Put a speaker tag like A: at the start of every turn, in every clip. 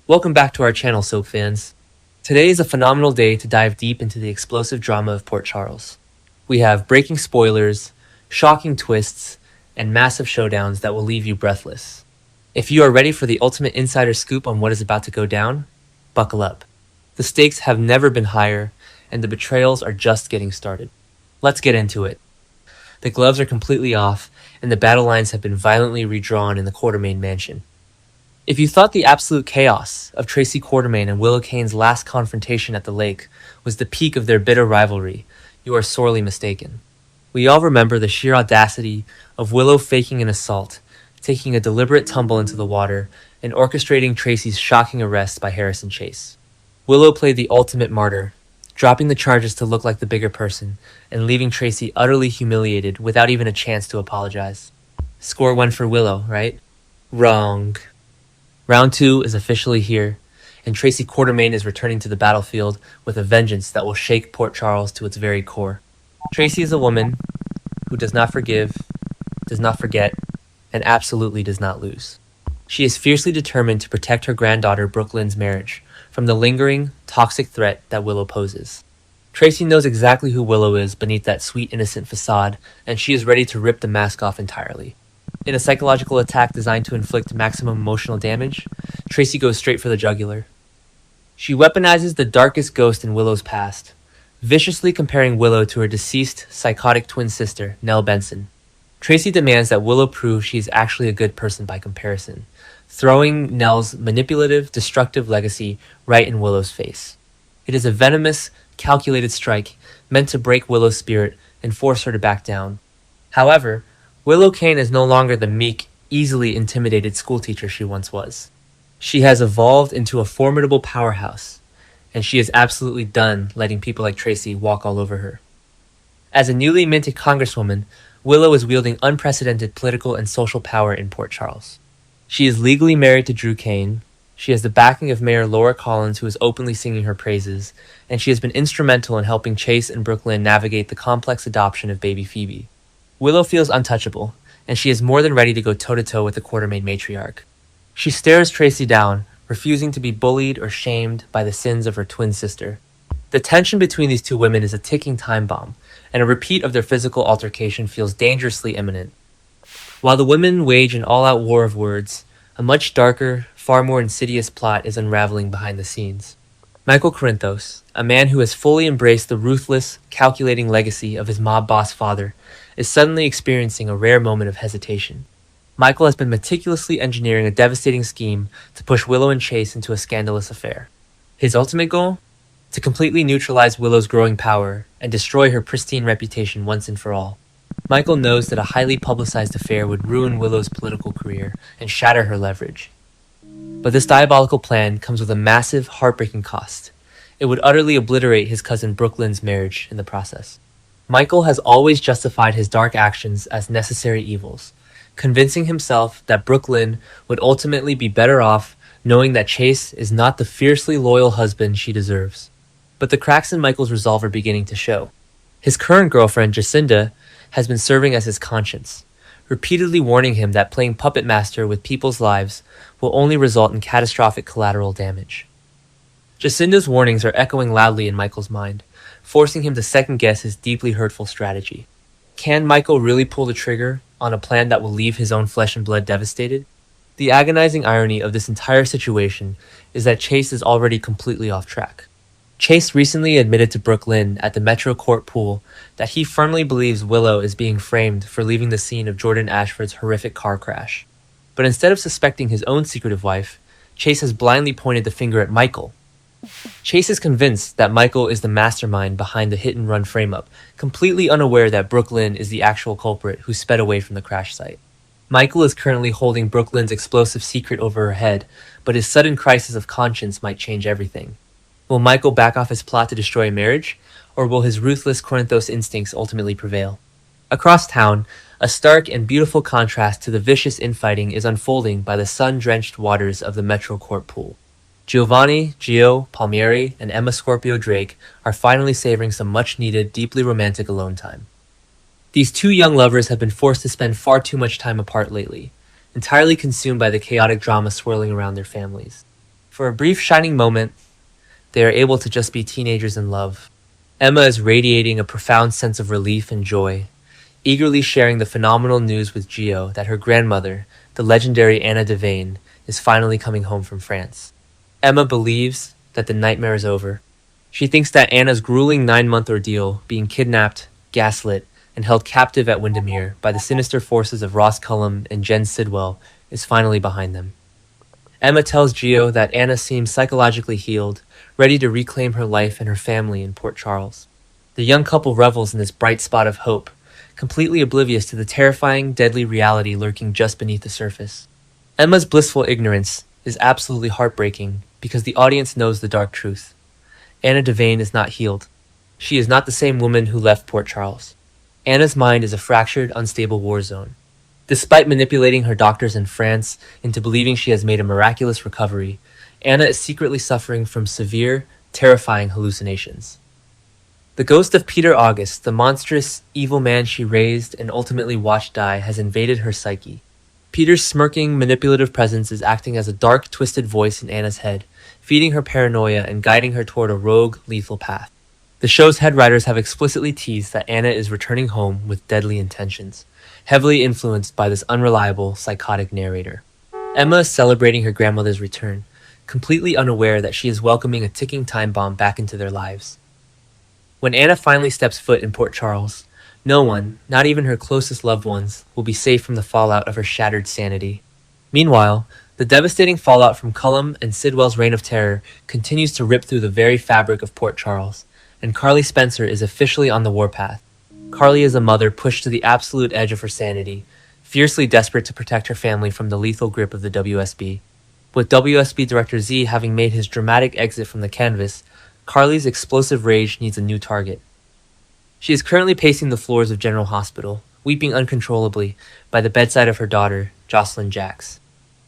A: Welcome back to our channel, soap fans. Today is a phenomenal day to dive deep into the explosive drama of Port Charles. We have breaking spoilers, shocking twists, and massive showdowns that will leave you breathless. If you are ready for the ultimate insider scoop on what is about to go down, buckle up. The stakes have never been higher, and the betrayals are just getting started. Let's get into it. The gloves are completely off, and the battle lines have been violently redrawn in the Quartermaine mansion. If you thought the absolute chaos of Tracy Quartermaine and Willow Kane's last confrontation at the lake was the peak of their bitter rivalry, you are sorely mistaken. We all remember the sheer audacity of Willow faking an assault, taking a deliberate tumble into the water, and orchestrating Tracy's shocking arrest by Harrison Chase. Willow played the ultimate martyr, dropping the charges to look like the bigger person, and leaving Tracy utterly humiliated without even a chance to apologize. Score one for Willow, right? Wrong. Round 2 is officially here, and Tracy Quartermaine is returning to the battlefield with a vengeance that will shake Port Charles to its very core. Tracy is a woman who does not forgive, does not forget, and absolutely does not lose. She is fiercely determined to protect her granddaughter Brooklyn's marriage from the lingering, toxic threat that Willow poses. Tracy knows exactly who Willow is beneath that sweet, innocent facade, and she is ready to rip the mask off entirely. In a psychological attack designed to inflict maximum emotional damage, Tracy goes straight for the jugular. She weaponizes the darkest ghost in Willow's past, viciously comparing Willow to her deceased, psychotic twin sister, Nell Benson. Tracy demands that Willow prove she is actually a good person by comparison, throwing Nell's manipulative, destructive legacy right in Willow's face. It is a venomous, calculated strike meant to break Willow's spirit and force her to back down. However, Willow Kane is no longer the meek, easily intimidated schoolteacher she once was. She has evolved into a formidable powerhouse, and she is absolutely done letting people like Tracy walk all over her. As a newly minted congresswoman, Willow is wielding unprecedented political and social power in Port Charles. She is legally married to Drew Kane, she has the backing of Mayor Laura Collins, who is openly singing her praises, and she has been instrumental in helping Chase and Brooklyn navigate the complex adoption of baby Phoebe. Willow feels untouchable, and she is more than ready to go toe-to-toe with the Quartermaine matriarch. She stares Tracy down, refusing to be bullied or shamed by the sins of her twin sister. The tension between these two women is a ticking time bomb, and a repeat of their physical altercation feels dangerously imminent. While the women wage an all-out war of words, a much darker, far more insidious plot is unraveling behind the scenes. Michael Corinthos, a man who has fully embraced the ruthless, calculating legacy of his mob boss father, is suddenly experiencing a rare moment of hesitation. Michael has been meticulously engineering a devastating scheme to push Willow and Chase into a scandalous affair. His ultimate goal? To completely neutralize Willow's growing power and destroy her pristine reputation once and for all. Michael knows that a highly publicized affair would ruin Willow's political career and shatter her leverage. But this diabolical plan comes with a massive, heartbreaking cost. It would utterly obliterate his cousin Brooklyn's marriage in the process. Michael has always justified his dark actions as necessary evils, convincing himself that Brooklyn would ultimately be better off knowing that Chase is not the fiercely loyal husband she deserves. But the cracks in Michael's resolve are beginning to show. His current girlfriend, Jacinda, has been serving as his conscience, repeatedly warning him that playing puppet master with people's lives will only result in catastrophic collateral damage. Jacinda's warnings are echoing loudly in Michael's mind, forcing him to second-guess his deeply hurtful strategy. Can Michael really pull the trigger on a plan that will leave his own flesh and blood devastated? The agonizing irony of this entire situation is that Chase is already completely off track. Chase recently admitted to Brooklyn at the Metro Court pool that he firmly believes Willow is being framed for leaving the scene of Jordan Ashford's horrific car crash. But instead of suspecting his own secretive wife, Chase has blindly pointed the finger at Michael. Chase is convinced that Michael is the mastermind behind the hit-and-run frame-up, completely unaware that Brooklyn is the actual culprit who sped away from the crash site. Michael is currently holding Brooklyn's explosive secret over her head, but his sudden crisis of conscience might change everything. Will Michael back off his plot to destroy a marriage, or will his ruthless Corinthos instincts ultimately prevail? Across town, a stark and beautiful contrast to the vicious infighting is unfolding by the sun-drenched waters of the Metro Court pool. Giovanni, Gio, Palmieri, and Emma Scorpio Drake are finally savoring some much-needed, deeply romantic alone time. These two young lovers have been forced to spend far too much time apart lately, entirely consumed by the chaotic drama swirling around their families. For a brief shining moment, they are able to just be teenagers in love. Emma is radiating a profound sense of relief and joy, eagerly sharing the phenomenal news with Gio that her grandmother, the legendary Anna Devane, is finally coming home from France. Emma believes that the nightmare is over. She thinks that Anna's grueling 9-month ordeal, being kidnapped, gaslit, and held captive at Windermere by the sinister forces of Ross Cullum and Jen Sidwell, is finally behind them. Emma tells Gio that Anna seems psychologically healed, ready to reclaim her life and her family in Port Charles. The young couple revels in this bright spot of hope, completely oblivious to the terrifying, deadly reality lurking just beneath the surface. Emma's blissful ignorance is absolutely heartbreaking because the audience knows the dark truth. Anna Devane is not healed. She is not the same woman who left Port Charles. Anna's mind is a fractured, unstable war zone. Despite manipulating her doctors in France into believing she has made a miraculous recovery, Anna is secretly suffering from severe, terrifying hallucinations. The ghost of Peter August, the monstrous, evil man she raised and ultimately watched die, has invaded her psyche. Peter's smirking, manipulative presence is acting as a dark, twisted voice in Anna's head, feeding her paranoia and guiding her toward a rogue, lethal path. The show's head writers have explicitly teased that Anna is returning home with deadly intentions, heavily influenced by this unreliable, psychotic narrator. Emma is celebrating her grandmother's return, completely unaware that she is welcoming a ticking time bomb back into their lives. When Anna finally steps foot in Port Charles, no one, not even her closest loved ones, will be safe from the fallout of her shattered sanity. Meanwhile, the devastating fallout from Cullum and Sidwell's reign of terror continues to rip through the very fabric of Port Charles, and Carly Spencer is officially on the warpath. Carly is a mother pushed to the absolute edge of her sanity, fiercely desperate to protect her family from the lethal grip of the WSB. With WSB Director Z having made his dramatic exit from the canvas, Carly's explosive rage needs a new target. She is currently pacing the floors of General Hospital, weeping uncontrollably by the bedside of her daughter, Jocelyn Jacks.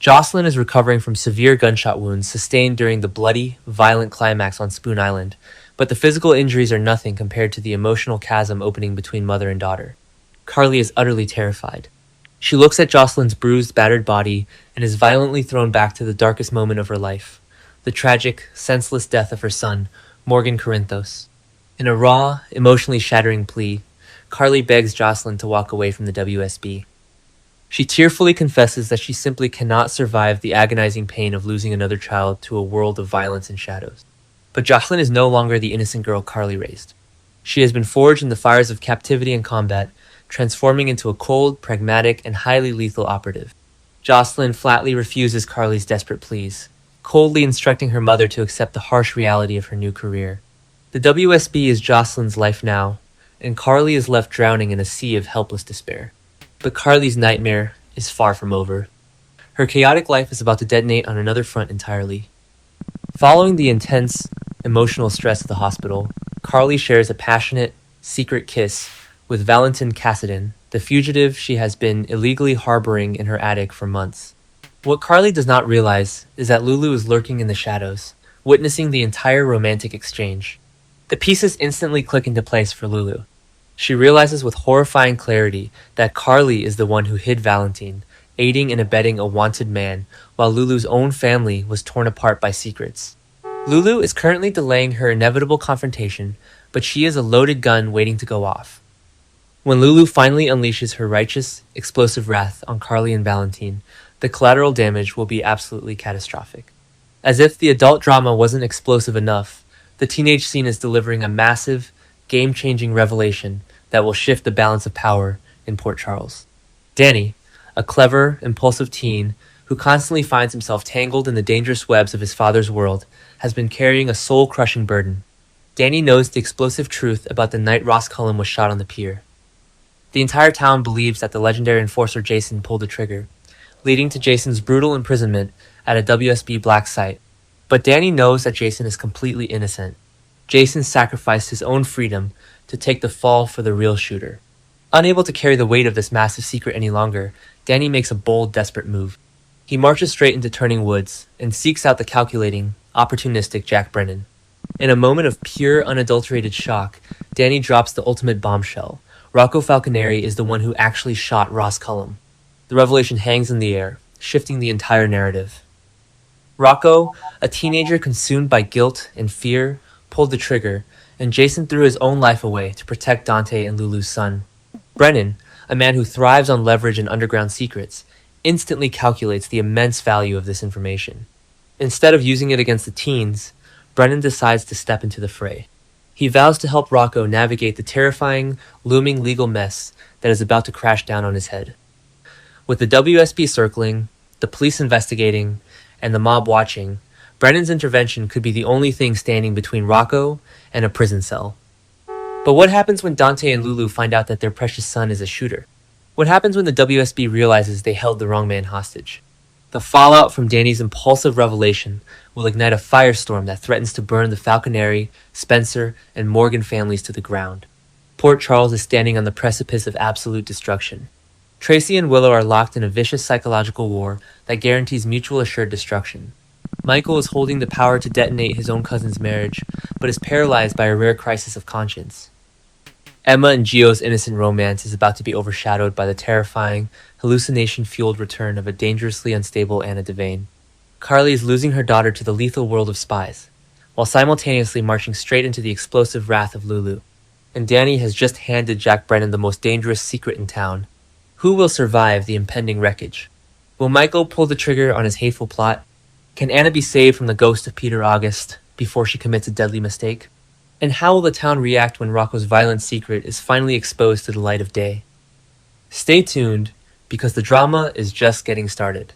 A: Jocelyn is recovering from severe gunshot wounds sustained during the bloody, violent climax on Spoon Island, but the physical injuries are nothing compared to the emotional chasm opening between mother and daughter. Carly is utterly terrified. She looks at Jocelyn's bruised, battered body and is violently thrown back to the darkest moment of her life, the tragic, senseless death of her son, Morgan Corinthos. In a raw, emotionally shattering plea, Carly begs Jocelyn to walk away from the WSB. She tearfully confesses that she simply cannot survive the agonizing pain of losing another child to a world of violence and shadows. But Jocelyn is no longer the innocent girl Carly raised. She has been forged in the fires of captivity and combat, transforming into a cold, pragmatic, and highly lethal operative. Jocelyn flatly refuses Carly's desperate pleas, coldly instructing her mother to accept the harsh reality of her new career. The WSB is Jocelyn's life now, and Carly is left drowning in a sea of helpless despair. But Carly's nightmare is far from over. Her chaotic life is about to detonate on another front entirely. Following the intense, emotional stress of the hospital, Carly shares a passionate, secret kiss with Valentin Cassidon, the fugitive she has been illegally harboring in her attic for months. What Carly does not realize is that Lulu is lurking in the shadows, witnessing the entire romantic exchange. The pieces instantly click into place for Lulu. She realizes with horrifying clarity that Carly is the one who hid Valentine, aiding and abetting a wanted man, while Lulu's own family was torn apart by secrets. Lulu is currently delaying her inevitable confrontation, but she is a loaded gun waiting to go off. When Lulu finally unleashes her righteous, explosive wrath on Carly and Valentine, the collateral damage will be absolutely catastrophic. As if the adult drama wasn't explosive enough, the teenage scene is delivering a massive, game-changing revelation that will shift the balance of power in Port Charles. Danny, a clever, impulsive teen who constantly finds himself tangled in the dangerous webs of his father's world, has been carrying a soul-crushing burden. Danny knows the explosive truth about the night Ross Cullum was shot on the pier. The entire town believes that the legendary enforcer Jason pulled the trigger, leading to Jason's brutal imprisonment at a WSB black site. But Danny knows that Jason is completely innocent. Jason sacrificed his own freedom to take the fall for the real shooter. Unable to carry the weight of this massive secret any longer, Danny makes a bold, desperate move. He marches straight into Turning Woods and seeks out the calculating, opportunistic Jack Brennan. In a moment of pure, unadulterated shock, Danny drops the ultimate bombshell. Rocco Falconeri is the one who actually shot Ross Cullum. The revelation hangs in the air, shifting the entire narrative. Rocco, a teenager consumed by guilt and fear, pulled the trigger, and Jason threw his own life away to protect Dante and Lulu's son. Brennan, a man who thrives on leverage and underground secrets, instantly calculates the immense value of this information. Instead of using it against the teens, Brennan decides to step into the fray. He vows to help Rocco navigate the terrifying, looming legal mess that is about to crash down on his head. With the WSB circling, the police investigating, and the mob watching, Brennan's intervention could be the only thing standing between Rocco and a prison cell. But what happens when Dante and Lulu find out that their precious son is a shooter? What happens when the WSB realizes they held the wrong man hostage? The fallout from Danny's impulsive revelation will ignite a firestorm that threatens to burn the Falconeri, Spencer, and Morgan families to the ground. Port Charles is standing on the precipice of absolute destruction. Tracy and Willow are locked in a vicious psychological war that guarantees mutual assured destruction. Michael is holding the power to detonate his own cousin's marriage, but is paralyzed by a rare crisis of conscience. Emma and Gio's innocent romance is about to be overshadowed by the terrifying, hallucination-fueled return of a dangerously unstable Anna Devane. Carly is losing her daughter to the lethal world of spies, while simultaneously marching straight into the explosive wrath of Lulu. And Danny has just handed Jack Brennan the most dangerous secret in town. Who will survive the impending wreckage? Will Michael pull the trigger on his hateful plot? Can Anna be saved from the ghost of Peter August before she commits a deadly mistake? And how will the town react when Rocco's violent secret is finally exposed to the light of day? Stay tuned, because the drama is just getting started.